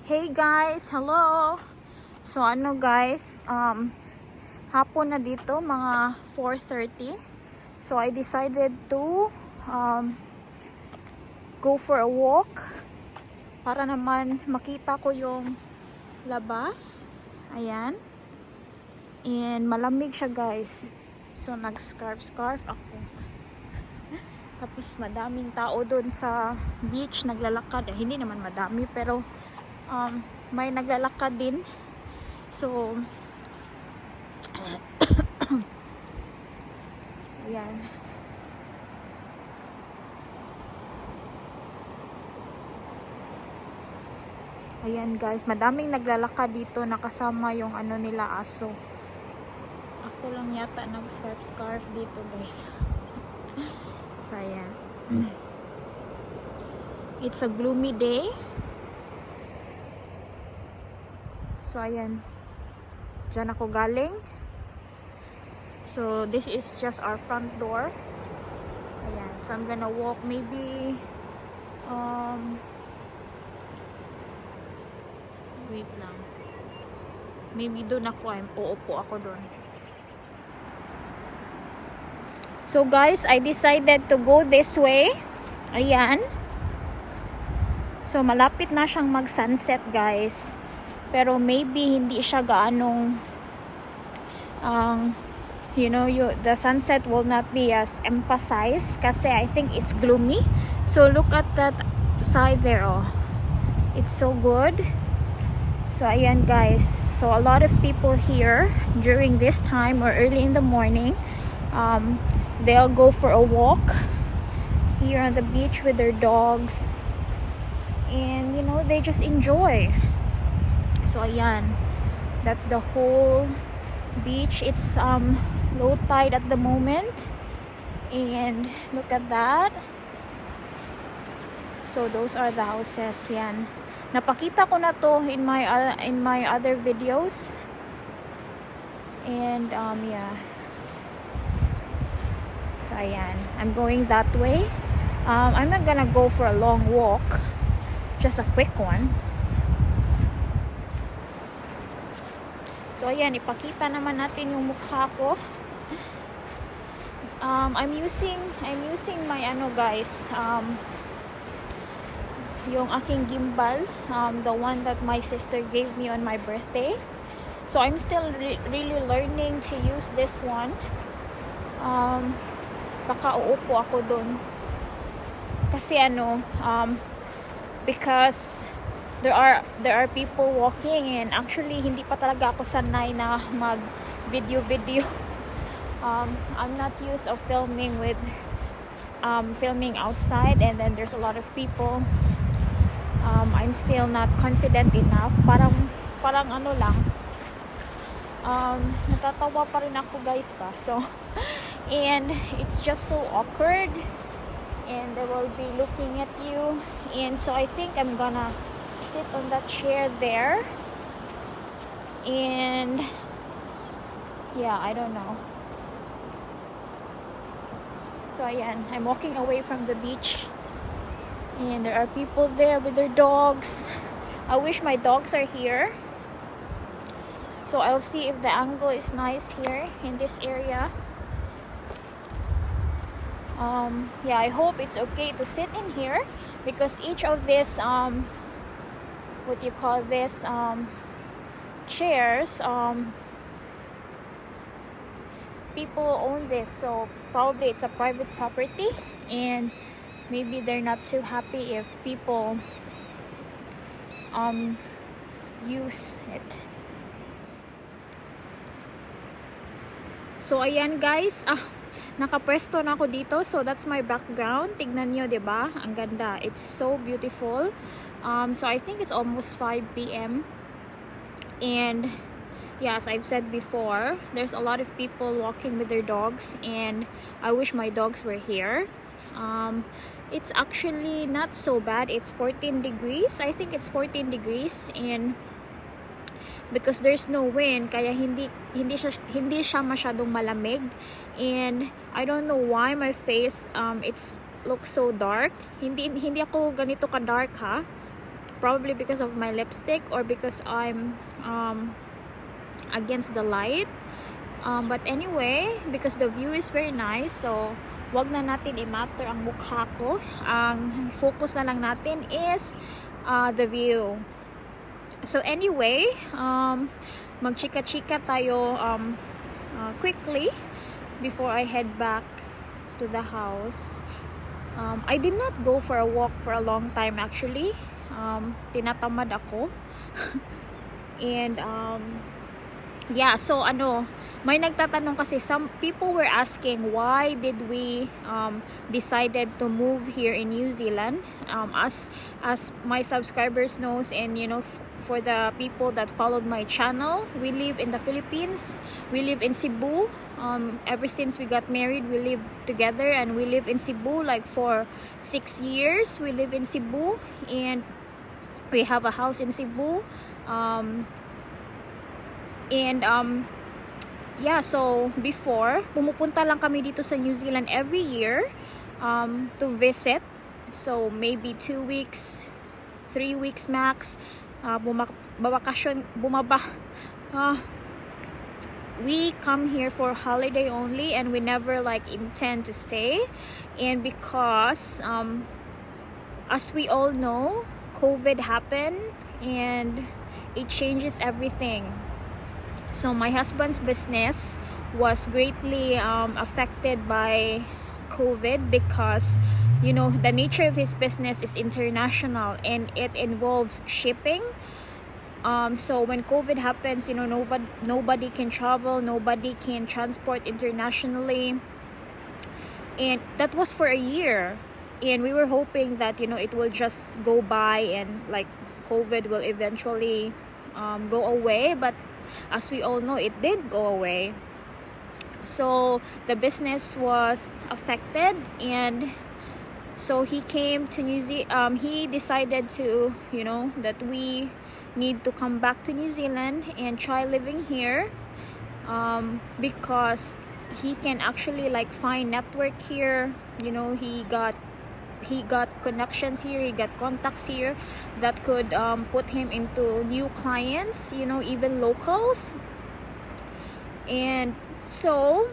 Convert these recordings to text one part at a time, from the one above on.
Hey guys, hello. So ano guys, hapon na dito, mga 4:30. So I decided to go for a walk para naman makita ko yung labas. Ayan. And malamig siya guys. So nag-scarf ako. Tapos madaming tao doon sa beach naglalakad. Hindi naman madami pero may naglalakad din. So ayan. Ayan guys, madaming naglalakad dito, nakasama yung ano nila, aso. Ako lang yata nag-scarf dito guys. So ayan. It's a gloomy day. So ayan. Diyan ako galing. So this is just our front door. Ayan. So I'm gonna walk maybe wait lang. Maybe doon ako, uupo ako doon. So guys, I decided to go this way. Ayan. So malapit na siyang mag-sunset guys. Pero maybe hindi siya gaanong the sunset will not be as emphasized kasi I think it's gloomy. So look at that side there, oh. It's so good. So ayan guys, so a lot of people here during this time or early in the morning, they'll go for a walk here on the beach with their dogs, and you know, they just enjoy. So ayan, that's the whole beach. It's low tide at the moment, and look at that. So those are the houses. Yan, napakita ko na to in my other videos, and yeah. So ayan, I'm going that way. I'm not gonna go for a long walk, just a quick one. So ayan, ipakita naman natin yung mukha ko. I'm using my guys, yung aking gimbal, the one that my sister gave me on my birthday. So I'm still really learning to use this one. Baka uupo ako dun kasi because there are people walking, and actually hindi pa talaga ako sanay na mag video. I'm not used of filming outside, and then there's a lot of people. I'm still not confident enough. Parang ano lang, natatawa pa rin ako guys pa. So and it's just so awkward, and they will be looking at you, and so I think I'm gonna sit on that chair there, and yeah, I don't know. So ayan, I'm walking away from the beach, and there are people there with their dogs. I wish my dogs are here, so I'll see if the angle is nice here in this area. Yeah, I hope it's okay to sit in here, because each of this what you call this, chairs, people own this, so probably it's a private property, and maybe they're not too happy if people use it. So ayan guys, nakapwesto na ako dito. So that's my background. Tignan nyo, diba? Ang ganda. It's so beautiful. So I think it's almost 5 p.m. and yes, I've said before, there's a lot of people walking with their dogs, and I wish my dogs were here. It's actually not so bad. It's 14 degrees. I think it's 14 degrees, and because there's no wind, kaya hindi siya masyadong malamig. And I don't know why my face looks so dark. Hindi ako ganito ka dark, ha. probably because of my lipstick or because I'm against the light. But anyway, because the view is very nice, so wag na natin i-matter ang mukha ko. Ang focus na lang natin is the view. So anyway, magchika-chika tayo quickly before I head back to the house. I did not go for a walk for a long time actually. Tinatamad ako. And yeah, so may nagtatanong kasi, some people were asking why did we decided to move here in New Zealand. As my subscribers knows, and for the people that followed my channel, we live in the Philippines. We live in Cebu. Ever since we got married, we live together, and we live in Cebu like for 6 years. We live in Cebu, and we have a house in Cebu. Yeah, so before, pumupunta lang kami dito sa New Zealand every year to visit. So maybe 2 weeks, 3 weeks max. We come here for holiday only, and we never like intend to stay. And because as we all know, COVID happened and it changes everything. So my husband's business was greatly affected by COVID because the nature of his business is international and it involves shipping. So when COVID happens, nobody can travel, nobody can transport internationally, and that was for a year. And we were hoping that it will just go by and like COVID will eventually go away, but as we all know, it did go away. So the business was affected, and so he came to New Zealand. He decided to that we need to come back to New Zealand and try living here, because he can actually like find network here. He got connections here, he got contacts here that could put him into new clients, even locals. And so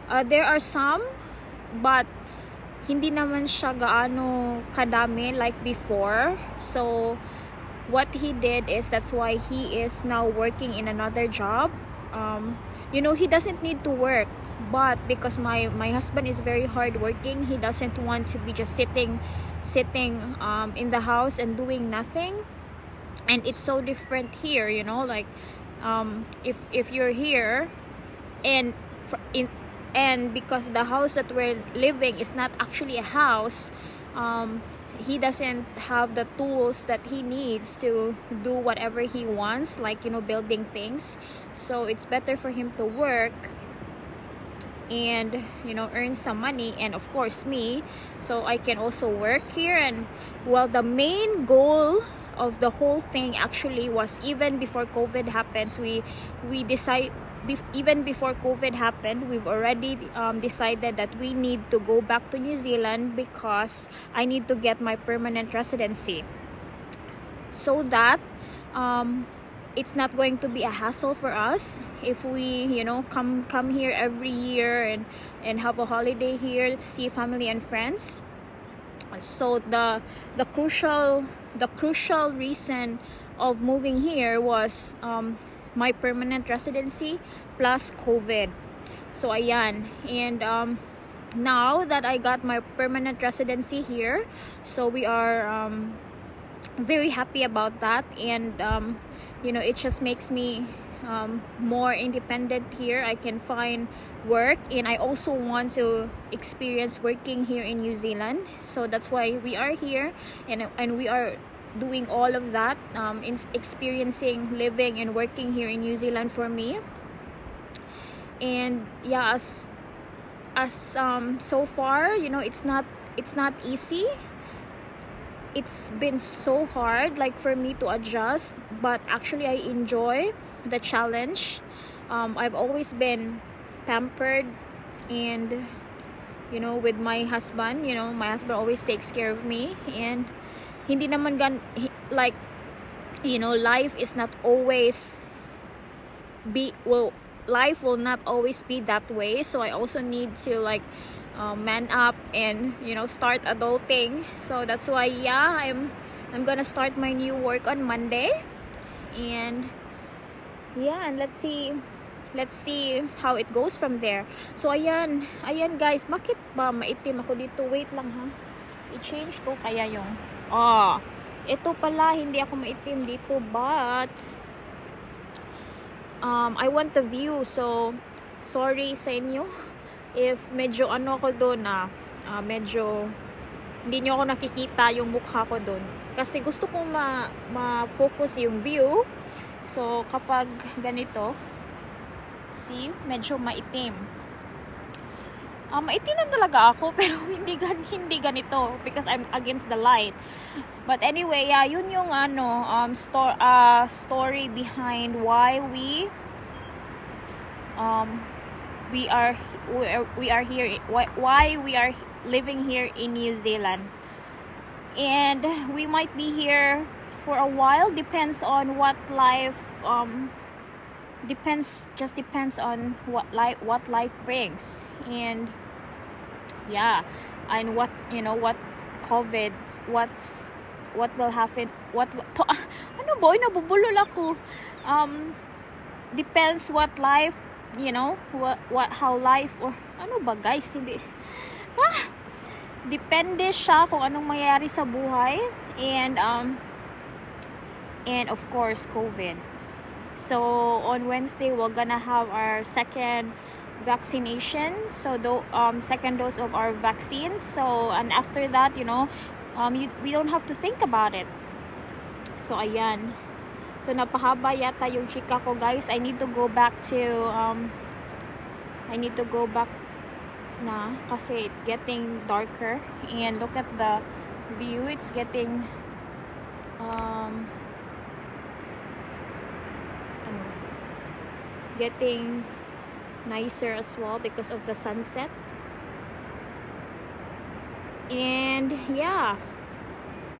there are some, but hindi naman siya gaano kadami like before. So what he did is, that's why he is now working in another job. He doesn't need to work, but because my husband is very hardworking, he doesn't want to be just sitting in the house and doing nothing. And it's so different here, like if you're here and because the house that we're living is not actually a house, he doesn't have the tools that he needs to do whatever he wants, like building things. So it's better for him to work and earn some money, and of course me, so I can also work here. And well, the main goal of the whole thing actually was, even before COVID happens, even before COVID happened, we've already decided that we need to go back to New Zealand because I need to get my permanent residency, so that it's not going to be a hassle for us if we come here every year and have a holiday here to see family and friends. So the crucial reason of moving here was my permanent residency plus COVID. So ayan, and now that I got my permanent residency here, so we are very happy about that. And it just makes me more independent here. I can find work, and I also want to experience working here in New Zealand. So that's why we are here, and we are doing all of that, in experiencing living and working here in New Zealand for me. And yeah, as so far, it's not easy. It's been so hard like for me to adjust, but actually I enjoy the challenge. I've always been pampered, and with my husband, my husband always takes care of me, and hindi naman like, you know, life is not always life will not always be that way. So I also need to like man up and, you know, start adulting. So that's why, yeah, I'm gonna start my new work on Monday. And yeah, and let's see how it goes from there. So ayan guys, bakit ba maitim ako dito? Wait lang ha, i-change ko kaya yung ito pala, hindi ako maitim dito, but I want the view. So sorry sa inyo if medyo ano ko doon na medyo hindi nyo ako nakikita yung mukha ko doon, kasi gusto kong ma-focus yung view. So kapag ganito, see, medyo maitim. Maitim lang talaga ako, pero hindi ganito because I'm against the light. But anyway, yeah, yun yung story behind why we are here, why we are living here in New Zealand. And we might be here for a while, depends on what life depends on what life brings. And yeah, and what, you know, what COVID, what will happen, ano boy, nabubulol ako. Depends what life, you know, how life, or ano ba guys, hindi depende siya kung anong mangyayari sa buhay. And of course COVID. So on Wednesday we're gonna have our second vaccination, so the second dose of our vaccine. So, and after that, you know, we don't have to think about it. So ayan, so napahaba yata yung chika ko guys. I need to go back na kasi it's getting darker. And look at the view, it's getting getting nicer as well because of the sunset. And yeah,